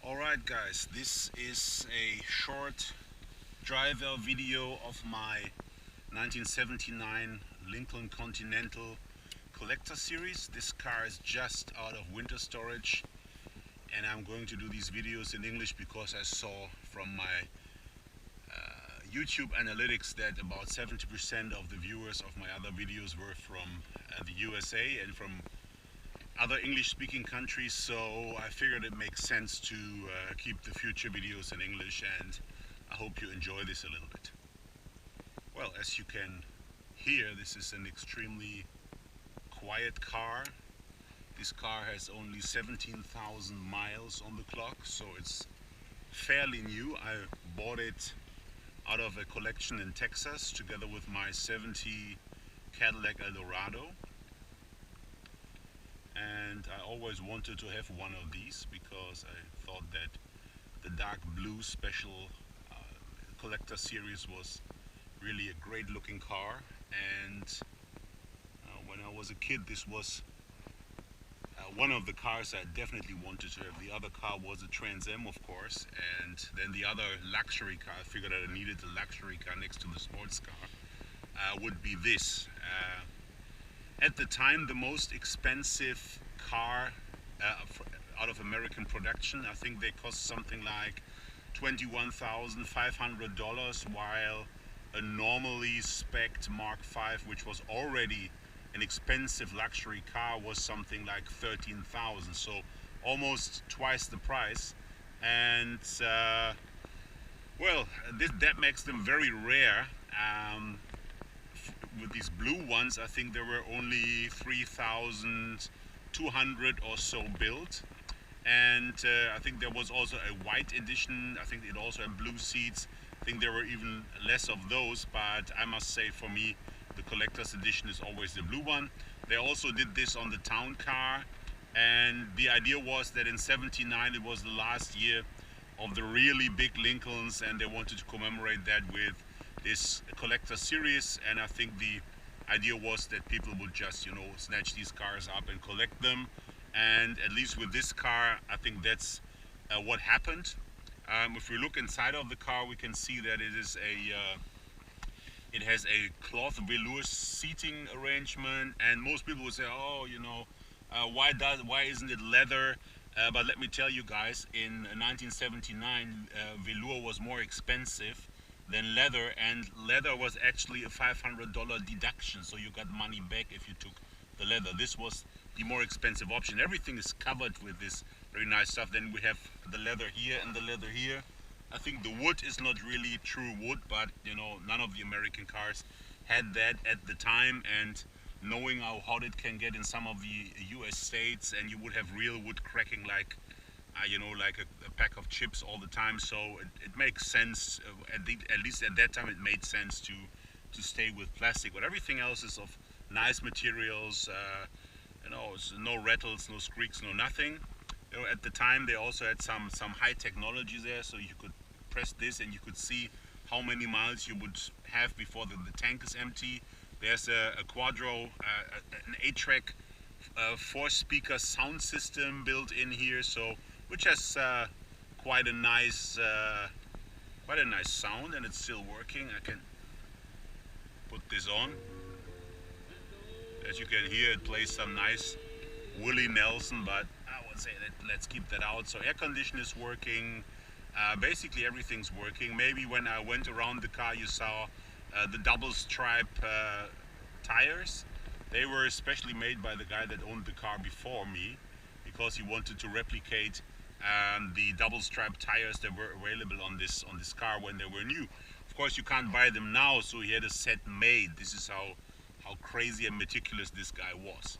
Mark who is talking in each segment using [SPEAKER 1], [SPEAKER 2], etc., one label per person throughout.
[SPEAKER 1] Alright guys, this is a short driver video of my 1979 Lincoln Continental Collector series. This car is just out of winter storage and I'm going to do these videos in English because I saw from my YouTube analytics that about 70% of the viewers of my other videos were from the USA and from other English-speaking countries, so I figured it makes sense to keep the future videos in English, and I hope you enjoy this a little bit. Well, as you can hear, this is an extremely quiet car. This car has only 17,000 miles on the clock, so it's fairly new. I bought it out of a collection in Texas together with my 70 Cadillac Eldorado. And I always wanted to have one of these because I thought that the dark blue special collector series was really a great looking car, and when I was a kid this was one of the cars I definitely wanted to have. The other car was a Trans Am, of course, and then the other luxury car, I figured that I needed a luxury car next to the sports car, would be this. At the time, the most expensive car out of American production. I think they cost something like $21,500, while a normally spec'd Mark V, which was already an expensive luxury car, was something like $13,000. So almost twice the price. And well, that makes them very rare. With these blue ones, I think there were only 3,200 or so built, and I think there was also a white edition. I think it also had blue seats. I think there were even less of those, but I must say, for me, the collector's edition is always the blue one. They also did this on the town car, and the idea was that in '79 it was the last year of the really big Lincolns, and they wanted to commemorate that with this collector series. And I think the idea was that people would just, snatch these cars up and collect them. And at least with this car, I think that's what happened. If we look inside of the car, we can see that it has a cloth velour seating arrangement. And most people would say, oh, why isn't it leather? But let me tell you guys, in 1979, velour was more expensive than leather, and leather was actually a $500 deduction, so you got money back if you took the leather. This was the more expensive option. Everything is covered with this very nice stuff. Then we have the leather here and the leather here. I think the wood is not really true wood, but none of the American cars had that at the time, and knowing how hot it can get in some of the US states, and you would have real wood cracking like like a pack of chips all the time. So it makes sense, at least at that time it made sense to stay with plastic. But everything else is of nice materials, no rattles, no squeaks, no nothing. At the time they also had some high technology there, so you could press this and you could see how many miles you would have before the tank is empty. There's a Quadro, an 8-track 4-speaker sound system built in here, which has quite a nice sound, and it's still working. I can put this on. As you can hear, it plays some nice Willie Nelson, but I would say that let's keep that out. So air condition is working. Basically everything's working. Maybe when I went around the car, you saw the double stripe tires. They were especially made by the guy that owned the car before me, because he wanted to replicate the double stripe tires that were available on this car when they were new. Of course, you can't buy them now, so he had a set made. This is how crazy and meticulous this guy was.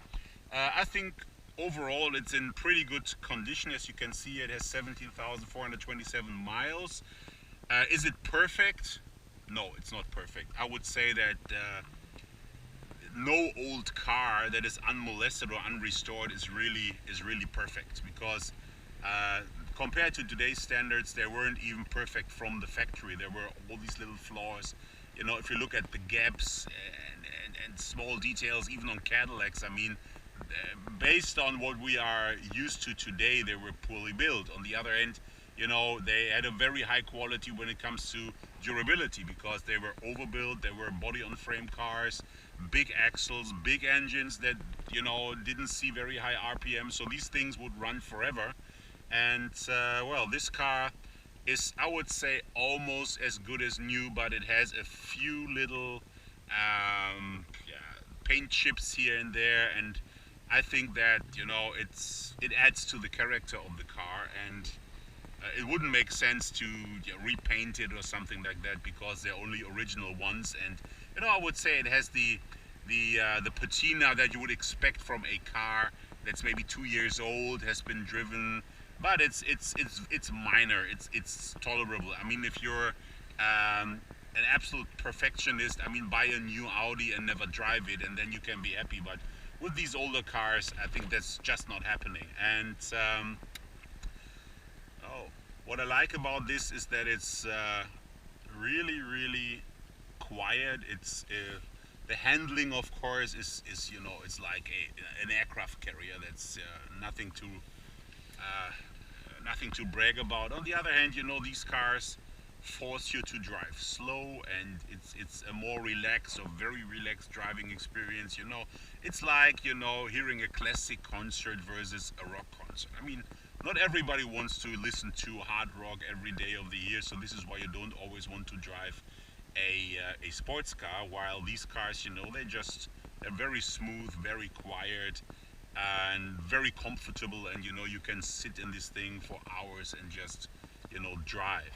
[SPEAKER 1] I think overall it's in pretty good condition. As you can see, it has 17,427 miles. Is it perfect? No, it's not perfect. I would say that no old car that is unmolested or unrestored is really perfect, because compared to today's standards, they weren't even perfect from the factory. There were all these little flaws. If you look at the gaps and small details, even on Cadillacs, I mean, based on what we are used to today, they were poorly built. On the other end, you know, they had a very high quality when it comes to durability, because they were overbuilt, they were body on frame cars, big axles, big engines that, you know, didn't see very high RPM, so these things would run forever. And well, this car is, I would say, almost as good as new, but it has a few little yeah, paint chips here and there, and I think that, you know, it adds to the character of the car, and it wouldn't make sense to, you know, repaint it or something like that, because they're only original ones. And, you know, I would say it has the patina that you would expect from a car that's maybe 2 years old, has been driven, but it's minor. It's tolerable. I mean, if you're an absolute perfectionist, I mean, buy a new Audi and never drive it, and then you can be happy. But with these older cars, I think that's just not happening. And oh, what I like about this is that it's really, really quiet. It's the handling, of course, is, you know, it's like an aircraft carrier. That's uh, nothing to brag about. On the other hand, you know, these cars force you to drive slow, and it's a more relaxed, or very relaxed driving experience. You know, it's like, you know, hearing a classic concert versus a rock concert. I mean, not everybody wants to listen to hard rock every day of the year, so this is why you don't always want to drive a sports car. While these cars, you know, they're very smooth, very quiet, and very comfortable, and, you know, you can sit in this thing for hours and just, you know, drive.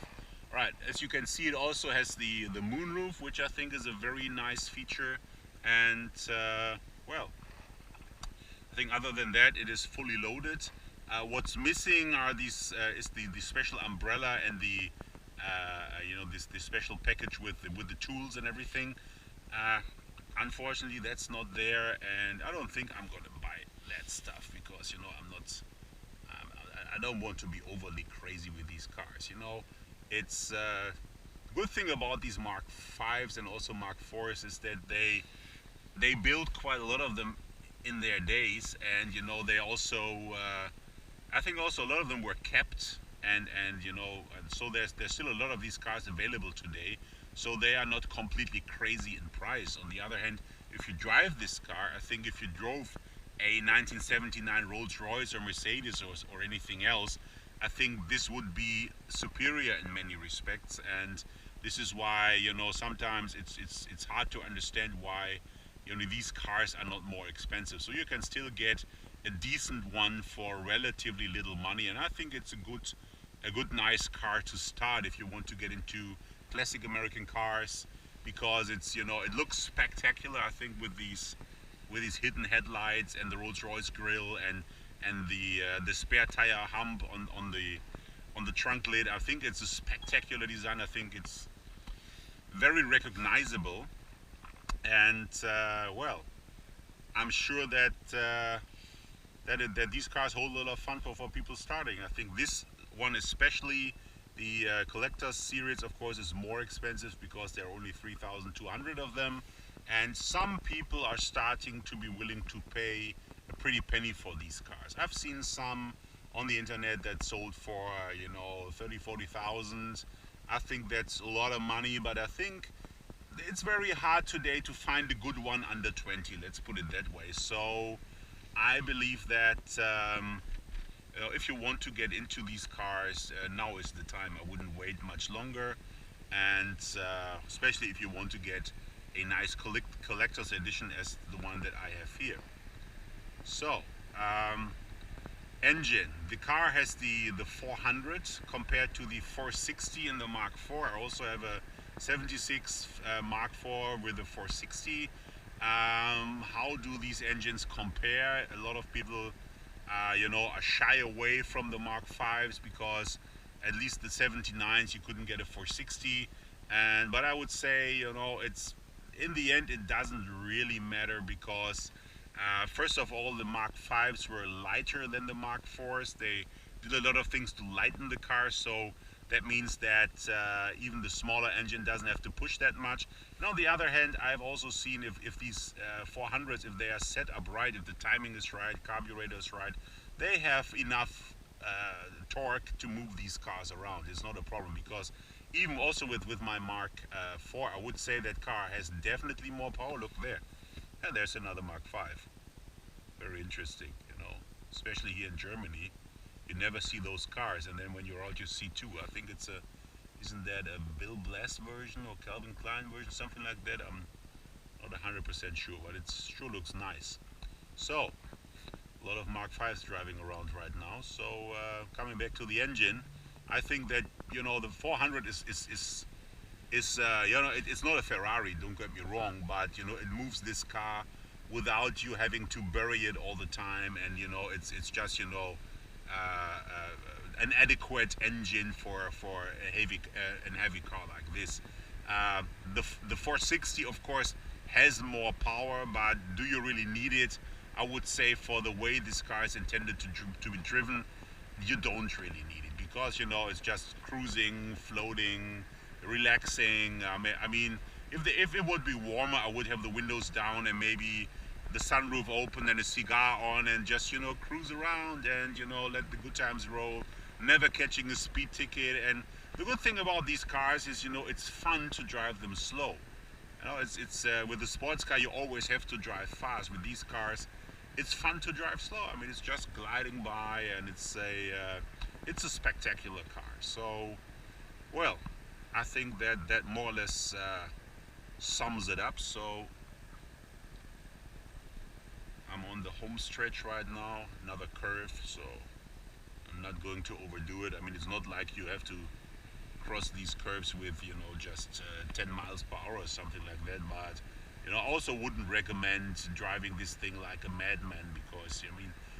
[SPEAKER 1] Right, as you can see, it also has the moonroof, which I think is a very nice feature. And well, I think other than that, it is fully loaded. What's missing are these is the special umbrella and the you know, this special package with the tools and everything. Unfortunately, that's not there, and I don't think I'm gonna buy that stuff, because, you know, I'm not. I don't want to be overly crazy with these cars. You know, it's good thing about these Mark Fives and also Mark Fours is that they build quite a lot of them in their days, and, you know, they also I think also a lot of them were kept, and you know, and so there's still a lot of these cars available today, so they are not completely crazy in price. On the other hand, if you drive this car, I think if you drove a 1979 Rolls-Royce or Mercedes or anything else, I think this would be superior in many respects. And this is why, you know, sometimes it's hard to understand why, you know, these cars are not more expensive. So you can still get a decent one for relatively little money, and I think it's a good nice car to start if you want to get into classic American cars, because it's, you know, it looks spectacular. I think with these hidden headlights and the Rolls-Royce grille, and the spare tire hump on the trunk lid, I think it's a spectacular design. I think it's very recognizable, and well, I'm sure that that these cars hold a lot of fun for people starting. I think this one especially, the Collectors series, of course, is more expensive because there are only 3,200 of them, and some people are starting to be willing to pay a pretty penny for these cars. I've seen some on the internet that sold for you know, 30,000-40,000. I think that's a lot of money, but I think it's very hard today to find a good one under 20, let's put it that way. So I believe that you know, if you want to get into these cars, now is the time. I wouldn't wait much longer, and especially if you want to get a nice collector's edition as the one that I have here. So engine, the car has the 400 compared to the 460 in the Mark IV. I also have a 76 Mark IV with a 460. How do these engines compare? A lot of people you know, are shy away from the Mark Vs because at least the 79s you couldn't get a 460, but I would say, you know, it's, in the end, it doesn't really matter, because first of all, the Mark Vs were lighter than the Mark IVs. They did a lot of things to lighten the car, so that means that even the smaller engine doesn't have to push that much. And on the other hand, I've also seen if these 400s, if they are set up right, if the timing is right, carburetor is right, they have enough torque to move these cars around. It's not a problem, because even also with my Mark 4, I would say that car has definitely more power. Look there. And there's another Mark 5. Very interesting, you know, especially here in Germany. You never see those cars, and then when you're out, you see two. I think it's a, isn't that a Bill Blass version or Calvin Klein version, something like that? I'm not 100% sure, but it sure looks nice. So, a lot of Mark 5s driving around right now. So, coming back to the engine, I think that, you know, the 400 is you know, it's not a Ferrari, don't get me wrong, but, you know, it moves this car without you having to bury it all the time, and, you know, it's just, you know, an adequate engine for a heavy car like this. The 460, of course, has more power, but do you really need it? I would say for the way this car is intended to be driven, you don't really need it, because, you know, it's just cruising, floating, relaxing. I mean, if it would be warmer, I would have the windows down and maybe the sunroof open and a cigar on, and just, you know, cruise around and, you know, let the good times roll, never catching a speed ticket. And the good thing about these cars is, you know, it's fun to drive them slow. You know, it's with a sports car, you always have to drive fast. With these cars, it's fun to drive slow. I mean, it's just gliding by, and it's a spectacular car. So, well, I think that more or less sums it up. So, I'm on the home stretch right now, another curve, so I'm not going to overdo it. I mean, it's not like you have to cross these curves with, you know, just 10 miles per hour or something like that, but, you know, I also wouldn't recommend driving this thing like a madman, because,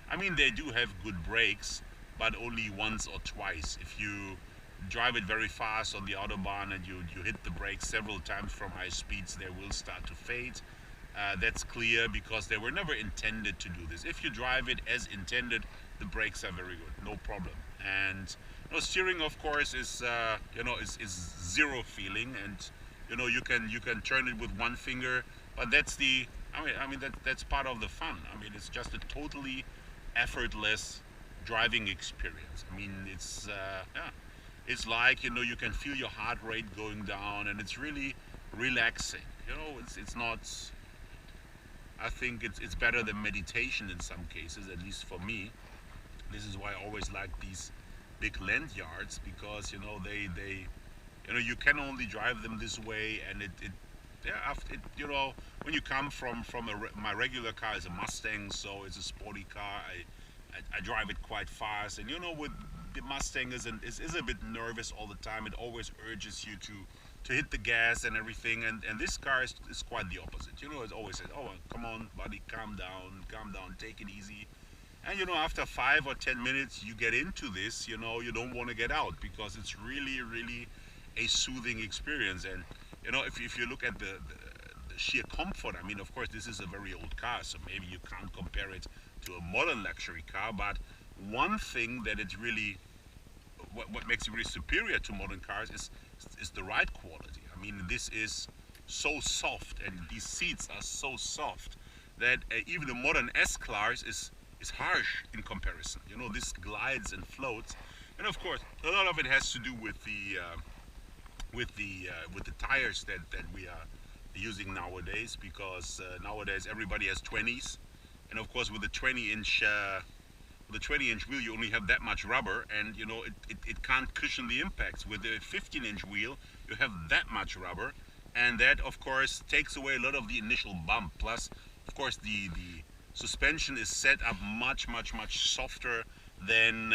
[SPEAKER 1] I mean they do have good brakes, but only once or twice. If you drive it very fast on the autobahn and you hit the brakes several times from high speeds, they will start to fade. That's clear, because they were never intended to do this. If you drive it as intended, the brakes are very good, no problem. And, you know, steering, of course, is you know, is zero feeling, and, you know, you can turn it with one finger, but that's the, I mean that's part of the fun. I mean, it's just a totally effortless driving experience. I mean, it's yeah, it's like, you know, you can feel your heart rate going down, and it's really relaxing. You know, it's not. I think it's better than meditation in some cases, at least for me. This is why I always like these big land yards, because, you know, they you know, you can only drive them this way, and it yeah, after it, you know, when you come from my regular car is a Mustang, so it's a sporty car. I drive it quite fast, and, you know, with the Mustang is a bit nervous all the time. It always urges you to hit the gas and everything, and this car is quite the opposite. You know, it always says, oh, come on buddy, calm down, take it easy. And, you know, after 5 or 10 minutes you get into this, you know, you don't want to get out, because it's really, really a soothing experience. And, you know, if you look at the sheer comfort, I mean, of course, this is a very old car, so maybe you can't compare it to a modern luxury car, but one thing that it's really, what makes it really superior to modern cars is the ride quality. I mean, this is so soft, and these seats are so soft that even the modern S-Class is harsh in comparison. You know, this glides and floats, and of course, a lot of it has to do with the tires that we are using nowadays, because nowadays everybody has 20s, and of course with the 20-inch wheel you only have that much rubber, and, you know, it can't cushion the impacts. With the 15-inch wheel you have that much rubber, and that of course takes away a lot of the initial bump. Plus, of course, the suspension is set up much softer than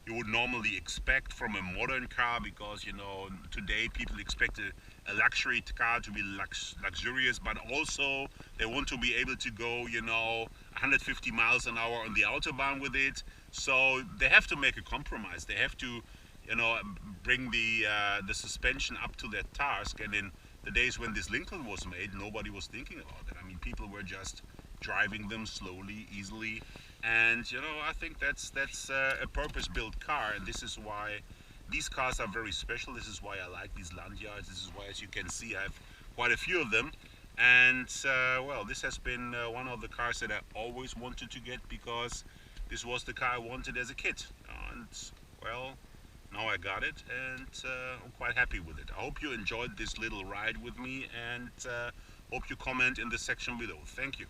[SPEAKER 1] you would normally expect from a modern car, because, you know, today people expect a luxury car to be luxurious, but also they want to be able to go, you know, 150 miles an hour on the autobahn with it. So they have to make a compromise. They have to, you know, bring the suspension up to that task. And in the days when this Lincoln was made, nobody was thinking about it. I mean, people were just driving them slowly, easily, and, you know, I think that's a purpose-built car, and this is why these cars are very special. This is why I like these Landjards. This is why, as you can see, I have quite a few of them. And well, this has been one of the cars that I always wanted to get, because this was the car I wanted as a kid, and well, now I got it, and I'm quite happy with it. I hope you enjoyed this little ride with me, and hope you comment in the section below. Thank you.